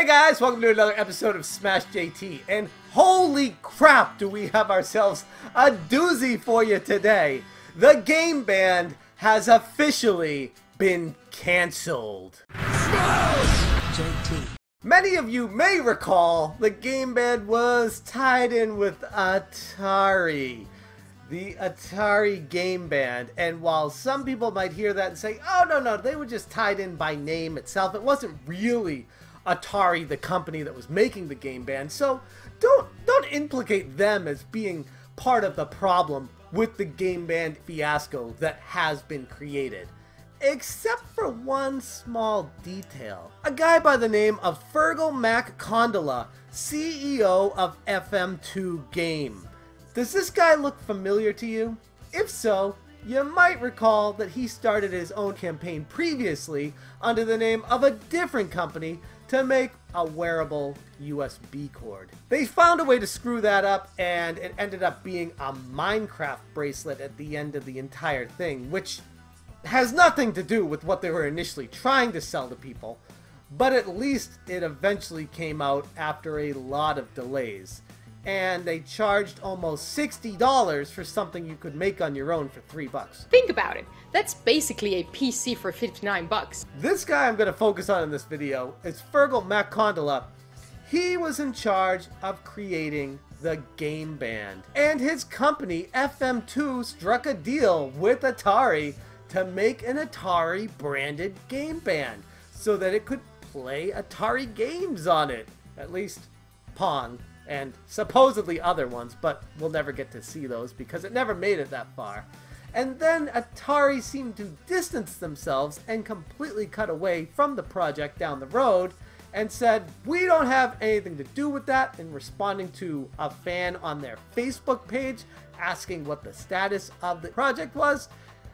Hey guys, welcome to another episode of Smash JT, and holy crap do we have ourselves a doozy for you today. The Game Band has officially been cancelled. Smash JT. Many of you may recall the Game Band was tied in with Atari. The Atari Game Band, and while some people might hear that and say, oh no, they were just tied in by name itself, it wasn't really Atari, the company that was making the Game Band, so don't implicate them as being part of the problem with the Game Band fiasco that has been created. Except for one small detail. A guy by the name of Fergal MacCondola, CEO of FM2 Game. Does this guy look familiar to you? If so, you might recall that he started his own campaign previously under the name of a different company to make a wearable USB cord. They found a way to screw that up, and it ended up being a Minecraft bracelet at the end of the entire thing, which has nothing to do with what they were initially trying to sell to people, but at least it eventually came out after a lot of delays. And they charged almost $60 for something you could make on your own for $3. Think about it. That's basically a PC for 59 bucks. This guy I'm going to focus on in this video is Fergal MacCondola. He was in charge of creating the Game Band. And his company, FM2, struck a deal with Atari to make an Atari branded Game Band so that it could play Atari games on it. At least Pong. And supposedly other ones, but we'll never get to see those because it never made it that far. And then Atari seemed to distance themselves and completely cut away from the project down the road and said, we don't have anything to do with that, in responding to a fan on their Facebook page asking what the status of the project was.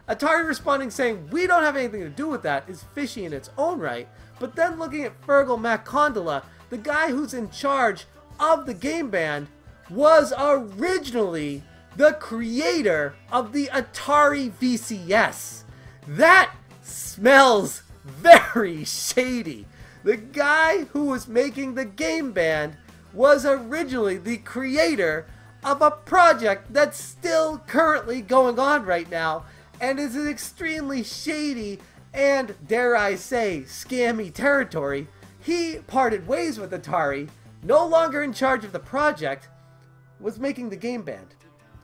Atari responding saying, we don't have anything to do with that is fishy in its own right, but then looking at Fergal MacCondola, the guy who's in charge of the Game Band, was originally the creator of the Atari VCS. That smells very shady. The guy who was making the Game Band was originally the creator of a project that's still currently going on right now and is in extremely shady and, dare I say, scammy territory. He parted ways with Atari, no longer in charge of the project, was making the Game Band.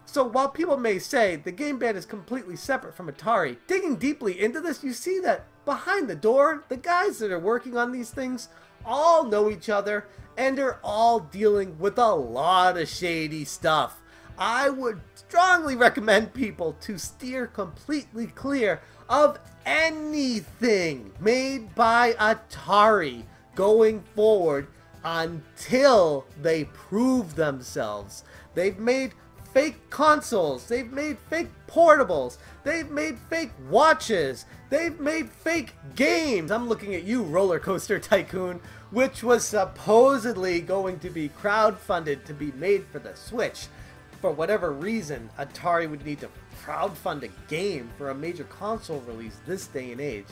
So while people may say the Game Band is completely separate from Atari, digging deeply into this, you see that behind the door, the guys that are working on these things all know each other and are all dealing with a lot of shady stuff. I would strongly recommend people to steer completely clear of anything made by Atari going forward until they prove themselves. They've made fake consoles, they've made fake portables, they've made fake watches, they've made fake games. I'm looking at you, Roller Coaster Tycoon, which was supposedly going to be crowdfunded to be made for the Switch. For whatever reason, Atari would need to crowdfund a game for a major console release this day and age.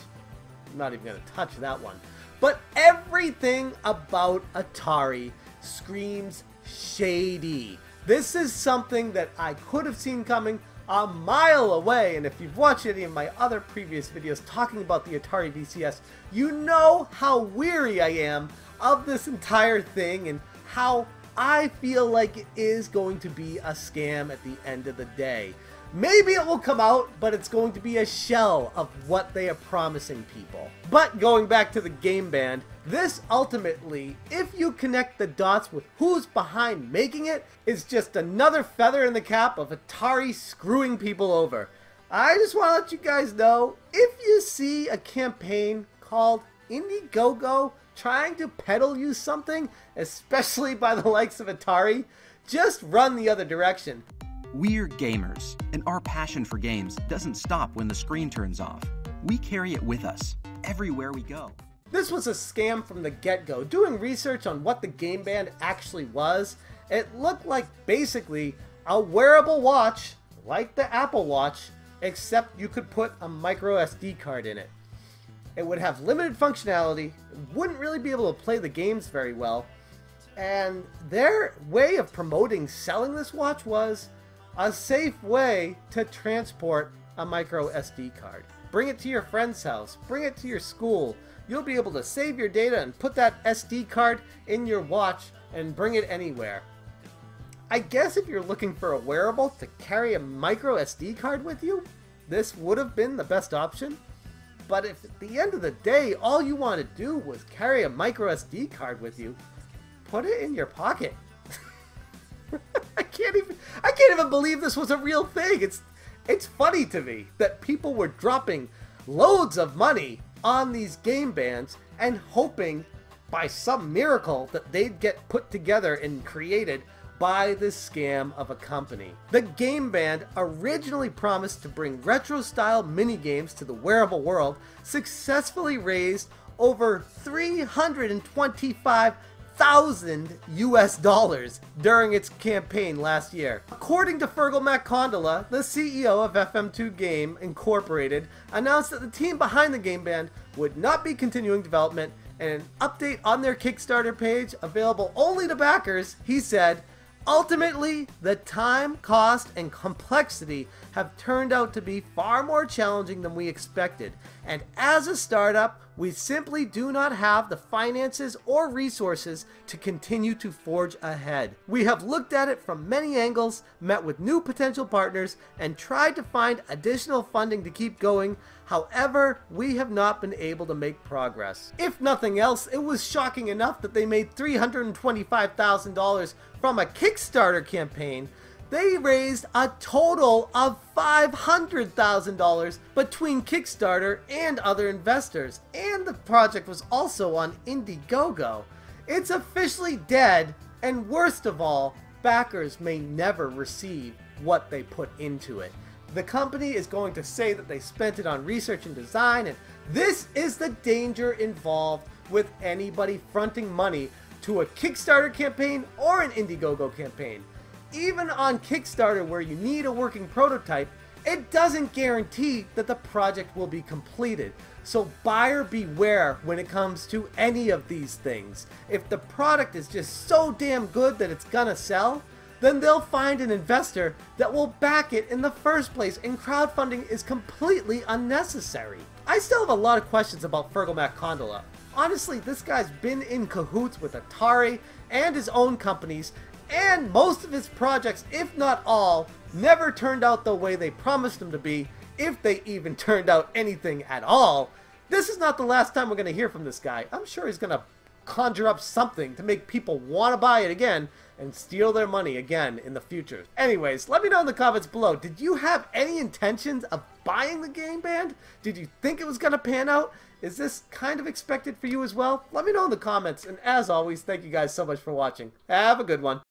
I'm not even going to touch that one. But everything about Atari screams shady. This is something that I could have seen coming a mile away, and if you've watched any of my other previous videos talking about the Atari VCS, you know how weary I am of this entire thing and how I feel like it is going to be a scam at the end of the day. Maybe it will come out, but it's going to be a shell of what they are promising people. But going back to the Game Band, this ultimately, if you connect the dots with who's behind making it, is just another feather in the cap of Atari screwing people over. I just want to let you guys know, if you see a campaign called Indiegogo trying to peddle you something, especially by the likes of Atari, just run the other direction. We're gamers, and our passion for games doesn't stop when the screen turns off. We carry it with us, everywhere we go. This was a scam from the get-go. Doing research on what the Game Band actually was, it looked like basically a wearable watch, like the Apple Watch, except you could put a micro SD card in it. It would have limited functionality, wouldn't really be able to play the games very well, and their way of promoting selling this watch was a safe way to transport a micro SD card. Bring it to your friend's house, bring it to your school. You'll be able to save your data and put that SD card in your watch and bring it anywhere. I guess if you're looking for a wearable to carry a micro SD card with you, this would have been the best option. But if at the end of the day, all you want to do was carry a micro SD card with you, put it in your pocket. I can't even believe this was a real thing. It's funny to me that people were dropping loads of money on these game bands and hoping by some miracle that they'd get put together and created by this scam of a company. The Game Band, originally promised to bring retro-style mini-games to the wearable world, successfully raised over $325,000 US during its campaign last year. According to Fergal MacCondola, the CEO of FM2 Game Incorporated, announced that the team behind the Game Band would not be continuing development, and an update on their Kickstarter page, available only to backers, he said, "Ultimately, the time, cost, and complexity have turned out to be far more challenging than we expected, and as a startup, we simply do not have the finances or resources to continue to forge ahead. We have looked at it from many angles, met with new potential partners, and tried to find additional funding to keep going. However, we have not been able to make progress." If nothing else, it was shocking enough that they made $325,000 from a Kickstarter campaign. They raised a total of $500,000 between Kickstarter and other investors, and the project was also on Indiegogo. It's officially dead, and worst of all, backers may never receive what they put into it. The company is going to say that they spent it on research and design, and this is the danger involved with anybody fronting money to a Kickstarter campaign or an Indiegogo campaign. Even on Kickstarter, where you need a working prototype, it doesn't guarantee that the project will be completed. So buyer beware when it comes to any of these things. If the product is just so damn good that it's gonna sell, then they'll find an investor that will back it in the first place, and crowdfunding is completely unnecessary. I still have a lot of questions about Fergal MacCondola. Honestly, this guy's been in cahoots with Atari and his own companies, and most of his projects, if not all, never turned out the way they promised them to be, if they even turned out anything at all. This is not the last time we're going to hear from this guy. I'm sure he's going to conjure up something to make people want to buy it again and steal their money again in the future. Anyways, let me know in the comments below. Did you have any intentions of buying the Game Band? Did you think it was going to pan out? Is this kind of expected for you as well? Let me know in the comments, and as always, thank you guys so much for watching. Have a good one.